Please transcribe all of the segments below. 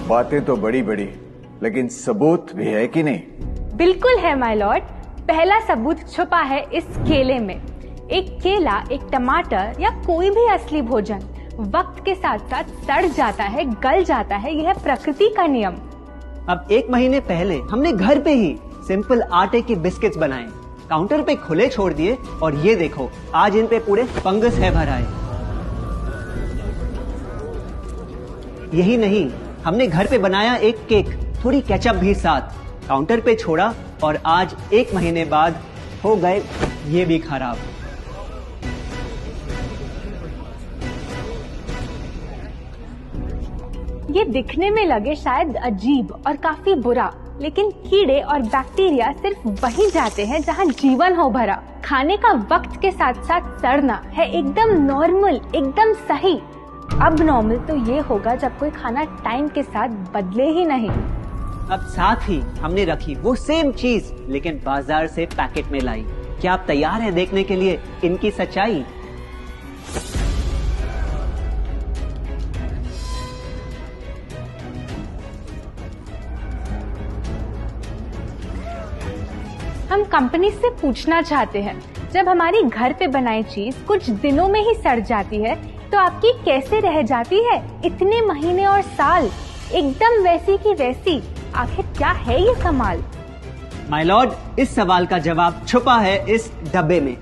बातें तो बड़ी बड़ी, लेकिन सबूत भी है कि नहीं? बिल्कुल है माय लॉर्ड। पहला सबूत छुपा है इस केले में। एक केला, एक टमाटर या कोई भी असली भोजन वक्त के साथ साथ सड़ जाता है, गल जाता है। यह प्रकृति का नियम। अब 1 महीने पहले हमने घर पे ही सिंपल आटे के बिस्किट्स बनाए, काउंटर पे खुले छोड़ दिए और ये देखो आज इन पे पूरे फंगस है भर आए। यही नहीं, हमने घर पे बनाया एक केक, थोड़ी केचप भी साथ, काउंटर पे छोड़ा और आज 1 महीने बाद हो गए ये भी खराब। ये दिखने में लगे शायद अजीब और काफी बुरा, लेकिन कीड़े और बैक्टीरिया सिर्फ वहीं जाते हैं जहां जीवन हो भरा। खाने का वक्त के साथ साथ सड़ना है एकदम नॉर्मल, एकदम सही। अब नॉर्मल तो ये होगा जब कोई खाना टाइम के साथ बदले ही नहीं। अब साथ ही हमने रखी वो सेम चीज, लेकिन बाजार से पैकेट में लाई। क्या आप तैयार हैं देखने के लिए इनकी सच्चाई? हम कंपनी से पूछना चाहते हैं, जब हमारी घर पे बनाई चीज कुछ दिनों में ही सड़ जाती है तो आपकी कैसे रह जाती है इतने महीने और साल, एकदम वैसी की वैसी? आखिर क्या है ये कमाल? माय लॉर्ड, इस सवाल का जवाब छुपा है इस डब्बे में।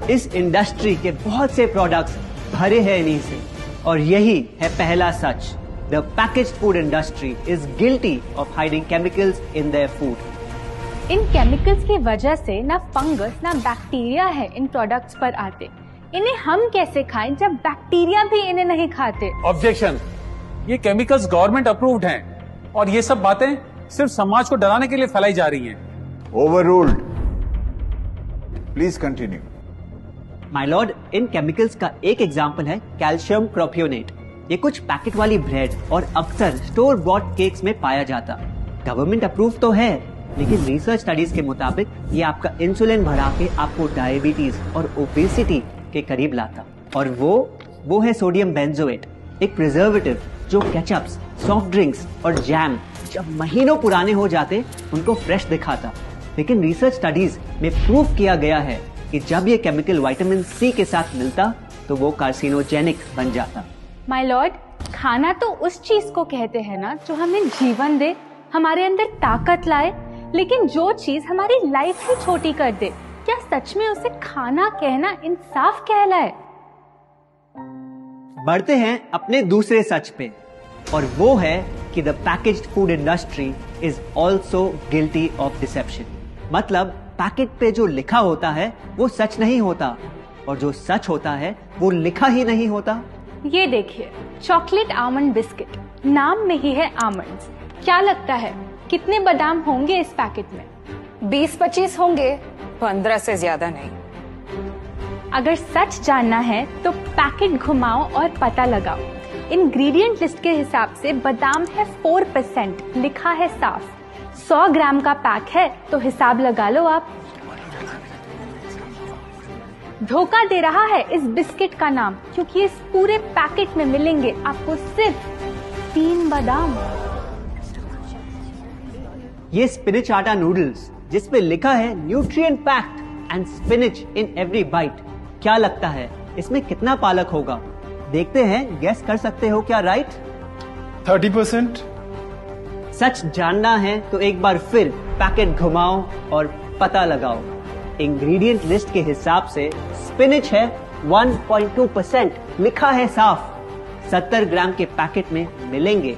इस इंडस्ट्री के बहुत से प्रोडक्ट्स भरे हैं इन्हीं से, और यही है पहला सच। The packaged food industry is guilty of hiding chemicals in their food. In chemicals की वजह से ना फंगस ना बैक्टीरिया है इन प्रोडक्ट्स पर आते। इन्हें हम कैसे खाएं जब बैक्टीरिया भी इन्हें नहीं खाते? ऑब्जेक्शन, ये केमिकल्स गवर्नमेंट अप्रूव्ड हैं और ये सब बातें सिर्फ समाज को डराने के लिए फैलाई जा रही हैं। Overruled. Please continue. My Lord, in chemicals का एक एग्जांपल है कैल्शियम प्रोपियोनेट। ये कुछ पैकेट वाली ब्रेड और अक्सर स्टोर बॉट केक्स में पाया जाता। गवर्नमेंट अप्रूव तो है, लेकिन रिसर्च स्टडीज के मुताबिक ये आपका इंसुलिन बढ़ा के आपको डायबिटीज और ओबेसिटी के करीब लाता। और वो है सोडियम बेंजोएट, एक प्रिजर्वेटिव जो केचप्स, सॉफ्ट ड्रिंक्स और जैम जब महीनों पुराने हो जाते उनको फ्रेश दिखाता। लेकिन रिसर्च स्टडीज में प्रूव किया गया है कि जब ये केमिकल विटामिन सी के साथ मिलता तो वो कार्सिनोजेनिक बन जाता। माय लॉर्ड, खाना तो उस चीज को कहते हैं ना जो हमें जीवन दे, हमारे अंदर ताकत लाए। लेकिन जो चीज हमारी लाइफ ही छोटी कर दे, क्या सच में उसे खाना कहना इंसाफ कहलाए? बढ़ते हैं अपने दूसरे सच पे, और वो है कि the packaged food industry is also guilty of deception. मतलब पैकेट पे जो लिखा होता है वो सच नहीं होता, और जो सच होता है वो लिखा ही नहीं होता। ये देखिए, चॉकलेट आमंड बिस्किट, नाम में ही है आमंड्स। क्या लगता है कितने बादाम होंगे इस पैकेट में? 20-25 होंगे, 15 से ज्यादा नहीं। अगर सच जानना है तो पैकेट घुमाओ और पता लगाओ। इंग्रेडिएंट लिस्ट के हिसाब से बादाम है 4%, लिखा है साफ। 100 ग्राम का पैक है तो हिसाब लगा लो आप। धोखा दे रहा है इस बिस्किट का नाम, क्योंकि इस पूरे पैकेट में मिलेंगे आपको सिर्फ 3 बादाम। ये स्पिनच आटा नूडल्स जिसपे लिखा है nutrient packed and spinach in every bite. क्या लगता है इसमें कितना पालक होगा? देखते हैं, गेस कर सकते हो क्या राइट? 30%। सच जानना है तो एक बार फिर पैकेट घुमाओ और पता लगाओ। इंग्रेडिएंट लिस्ट के हिसाब से स्पिनच है 1.2%, लिखा है साफ। 70 ग्राम के पैकेट में मिलेंगे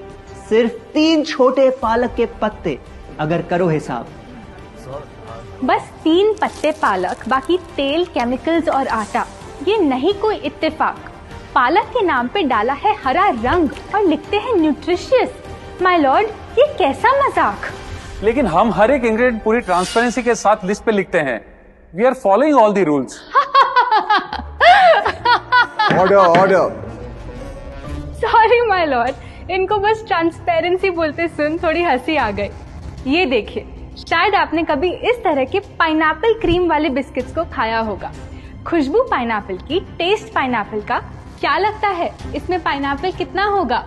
सिर्फ 3 छोटे पालक के पत्ते, अगर करो हिसाब। बस 3 पत्ते पालक, बाकी तेल, केमिकल्स और आटा। ये नहीं कोई इत्तेफाक। पालक के नाम पे डाला है हरा रंग और लिखते हैं न्यूट्रिशियस। माय लॉर्ड, ये कैसा मजाक? लेकिन हम हर एक इंग्रेडिएंट पूरी ट्रांसपेरेंसी के साथ लिस्ट पे लिखते हैं। We are following all the rules. Order. Sorry my lord, इनको बस ट्रांसपेरेंसी बोलते सुन थोड़ी हंसी आ गई। ये देखिए, शायद आपने कभी इस तरह के पाइनएप्पल क्रीम वाले बिस्किट्स को खाया होगा। खुशबू पाइनएप्पल की, टेस्ट पाइनएप्पल का, क्या लगता है इसमें पाइनएप्पल कितना होगा?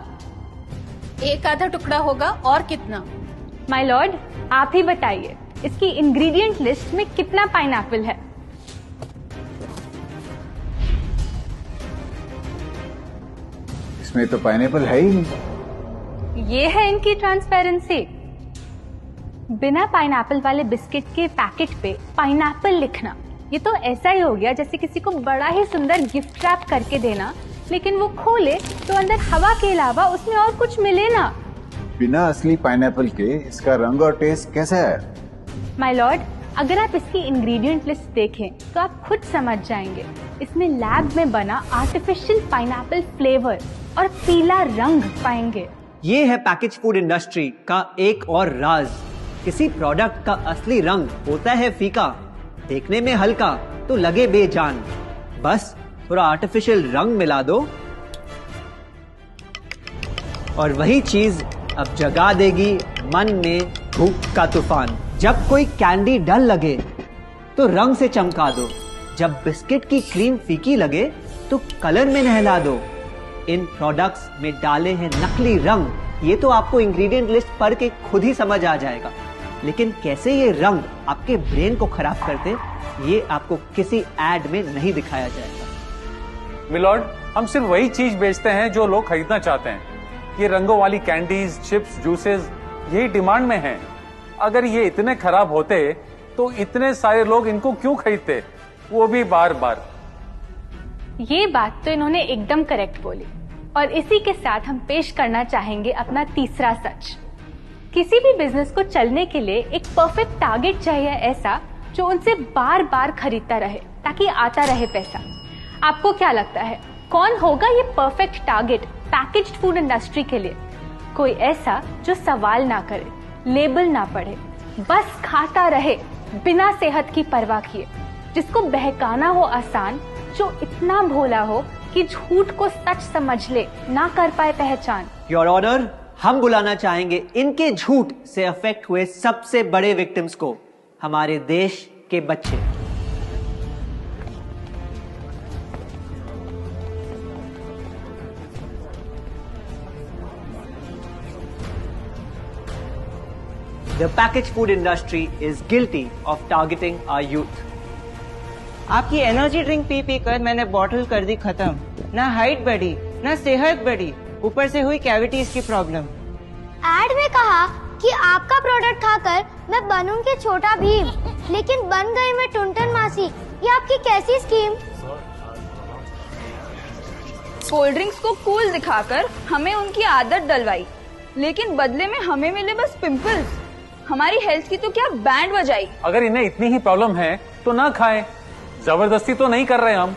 एक आधा टुकड़ा होगा, और कितना? माय लॉर्ड, आप ही बताइए, इसकी इंग्रेडिएंट लिस्ट में कितना पाइनएप्पल है? इसमें तो पाइनएप्पल है ही नहीं। ये है इनकी ट्रांसपेरेंसी। बिना पाइनएप्पल वाले बिस्किट के पैकेट पे पाइनएप्पल लिखना, ये तो ऐसा ही हो गया जैसे किसी को बड़ा ही सुंदर गिफ्ट रैप करके देना, लेकिन वो खोले तो अंदर हवा के अलावा उसमें और कुछ मिले ना। बिना असली पाइनएप्पल के इसका रंग और टेस्ट कैसा है? माय लॉर्ड, अगर आप इसकी इंग्रेडिएंट लिस्ट देखें तो आप खुद समझ जाएंगे। इसमें लैब में बना आर्टिफिशियल पाइनएप्पल फ्लेवर और पीला रंग पाएंगे। ये है पैकेज फूड इंडस्ट्री का एक और राज। किसी प्रोडक्ट का असली रंग होता है फीका, देखने में हल्का तो लगे बेजान। बस थोड़ा आर्टिफिशियल रंग मिला दो और वही चीज अब जगा देगी मन में भूख का तूफान। जब कोई कैंडी डल लगे तो रंग से चमका दो, जब बिस्किट की क्रीम फीकी लगे तो कलर में नहला दो। इन प्रोडक्ट्स में डाले हैं नकली रंग, ये तो आपको इंग्रेडिएंट लिस्ट पढ़ के खुद ही समझ आ जाएगा। लेकिन कैसे ये रंग आपके ब्रेन को खराब करते, ये आपको किसी एड में नहीं दिखाया जाएगा। मिलॉर्ड, हम सिर्फ वही चीज बेचते हैं जो लोग खरीदना चाहते हैं। ये रंगों वाली कैंडीज, चिप्स, जूसेस यही डिमांड में हैं। अगर ये इतने खराब होते तो इतने सारे लोग इनको क्यों खरीदते, वो भी बार बार। ये बात तो इन्होंने एकदम करेक्ट बोली, और इसी के साथ हम पेश करना चाहेंगे अपना तीसरा सच। किसी भी बिजनेस को चलने के लिए एक परफेक्ट टारगेट चाहिए, ऐसा जो उनसे बार बार खरीदता रहे ताकि आता रहे पैसा। आपको क्या लगता है कौन होगा ये perfect target packaged food industry के लिए? कोई ऐसा जो सवाल ना करे, लेबल ना पढ़े, बस खाता रहे बिना सेहत की परवाह किए, जिसको बहकाना हो आसान, जो इतना भोला हो कि झूठ को सच समझ ले, ना कर पाए पहचान। योर ऑनर, हम बुलाना चाहेंगे इनके झूठ से अफेक्ट हुए सबसे बड़े विक्टिम्स को, हमारे देश के बच्चे। The packaged food industry is guilty of targeting our youth. आपकी एनर्जी ड्रिंक पी पी कर मैंने बॉटल कर दी खत्म। ना हाइट बढ़ी, ना सेहत बढ़ी, ऊपर से हुई कैविटीज की प्रॉब्लम। एड में कहा कि आपका प्रोडक्ट खाकर मैं बनूंगी छोटा भीम, लेकिन बन गई मैं टुनटन मासी। ये आपकी कैसी स्कीम? कोल्ड ड्रिंक्स को कूल दिखाकर हमें उनकी आदत डलवाई, लेकिन बदले में हमें मिले बस पिंपल्स। हमारी हेल्थ की तो क्या बैंड बजाई। अगर इन्हें इतनी ही प्रॉब्लम है तो ना खाएं, जबरदस्ती तो नहीं कर रहे हम।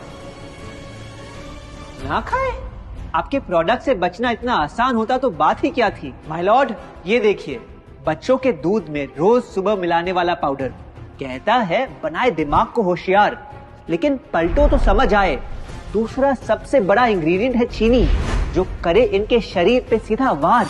ना खाए? आपके प्रोडक्ट से बचना इतना आसान होता तो बात ही क्या थी। माय लॉर्ड, ये देखिए, बच्चों के दूध में रोज सुबह मिलाने वाला पाउडर कहता है बनाए दिमाग को होशियार, लेकिन पलटो तो समझ आए। दूसरा सबसे बड़ा इंग्रेडिएंट है चीनी, जो करे इनके शरीर पे सीधा वार।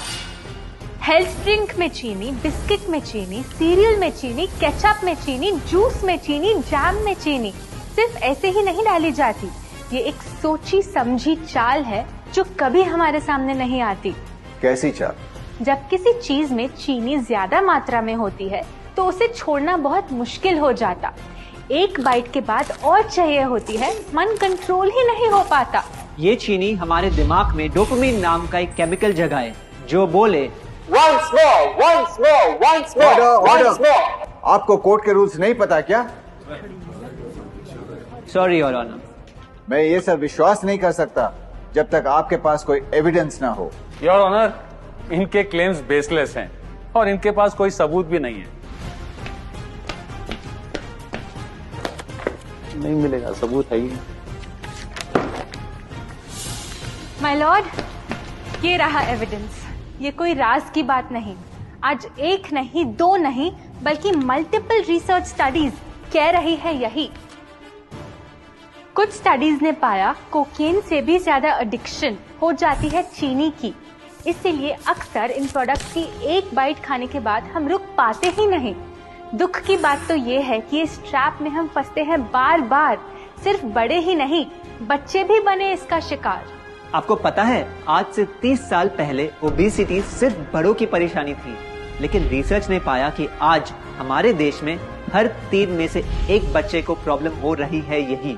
हेल्थ ड्रिंक में चीनी, बिस्किट में चीनी, सीरियल में चीनी, केचप में चीनी, जूस में चीनी, जैम में चीनी सिर्फ ऐसे ही नहीं डाली जाती। ये एक सोची समझी चाल है जो कभी हमारे सामने नहीं आती। कैसी चाल? जब किसी चीज में चीनी ज्यादा मात्रा में होती है तो उसे छोड़ना बहुत मुश्किल हो जाता। एक बाइट के बाद और चाहिए होती है, मन कंट्रोल ही नहीं हो पाता। ये चीनी हमारे दिमाग में डोपामिन नाम का एक केमिकल जगाए, जो बोले Once more, once more, once more, once more. आपको कोर्ट के रूल्स नहीं पता क्या? Sorry your honour. मैं ये सब विश्वास नहीं कर सकता जब तक आपके पास कोई एविडेंस ना हो। योर ऑनर, इनके क्लेम्स बेसलेस हैं और इनके पास कोई सबूत भी नहीं है। नहीं मिलेगा, सबूत है ही। माय लॉर्ड, ये रहा एविडेंस। ये कोई राज की बात नहीं। आज एक नहीं, दो नहीं, बल्कि मल्टीपल रिसर्च स्टडीज कह रही है यही। कुछ स्टडीज ने पाया कोकेन से भी ज्यादा एडिक्शन हो जाती है चीनी की। इसीलिए अक्सर इन प्रोडक्ट्स की एक बाइट खाने के बाद हम रुक पाते ही नहीं। दुख की बात तो ये है कि इस ट्रैप में हम फंसते हैं बार बार। सिर्फ बड़े ही नहीं, बच्चे भी बने इसका शिकार। आपको पता है आज से 30 साल पहले ओबेसिटी सिर्फ बड़ों की परेशानी थी, लेकिन रिसर्च ने पाया कि आज हमारे देश में हर 3 में से 1 बच्चे को प्रॉब्लम हो रही है यही।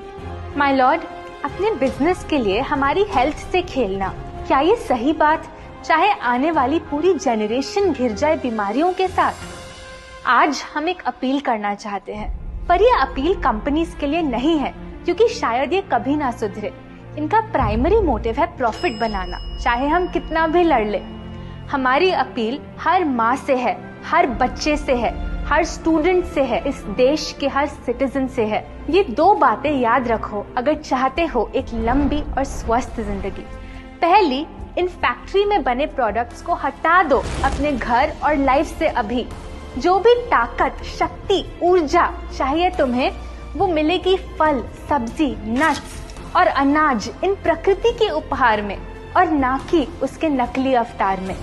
माय लॉर्ड, अपने बिजनेस के लिए हमारी हेल्थ से खेलना, क्या ये सही बात, चाहे आने वाली पूरी जनरेशन घिर जाए बीमारियों के साथ? आज हम एक अपील करना चाहते हैं, पर ये अपील कंपनीज के लिए नहीं है, क्योंकि शायद ये कभी ना सुधरे। इनका प्राइमरी मोटिव है प्रॉफिट बनाना, चाहे हम कितना भी लड़ ले। हमारी अपील हर माँ से है, हर बच्चे से है, हर स्टूडेंट से है, इस देश के हर सिटीजन से है। ये 2 बातें याद रखो अगर चाहते हो एक लंबी और स्वस्थ जिंदगी। पहली, इन फैक्ट्री में बने प्रोडक्ट्स को हटा दो अपने घर और लाइफ से अभी। जो भी ताकत, शक्ति, ऊर्जा चाहिए तुम्हें, वो मिलेगी फल, सब्जी, नट्स और अनाज इन प्रकृति के उपहार में, और ना कि उसके नकली अवतार में।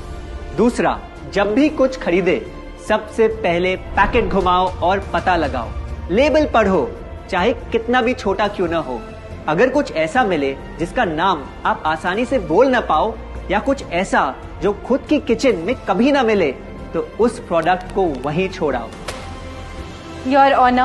दूसरा, जब भी कुछ खरीदे सबसे पहले पैकेट घुमाओ और पता लगाओ, लेबल पढ़ो, चाहे कितना भी छोटा क्यों ना हो। अगर कुछ ऐसा मिले जिसका नाम आप आसानी से बोल ना पाओ, या कुछ ऐसा जो खुद की किचन में कभी ना मिले, तो उस प्रोडक्ट को वहीं छोड़ाओ। Your honour,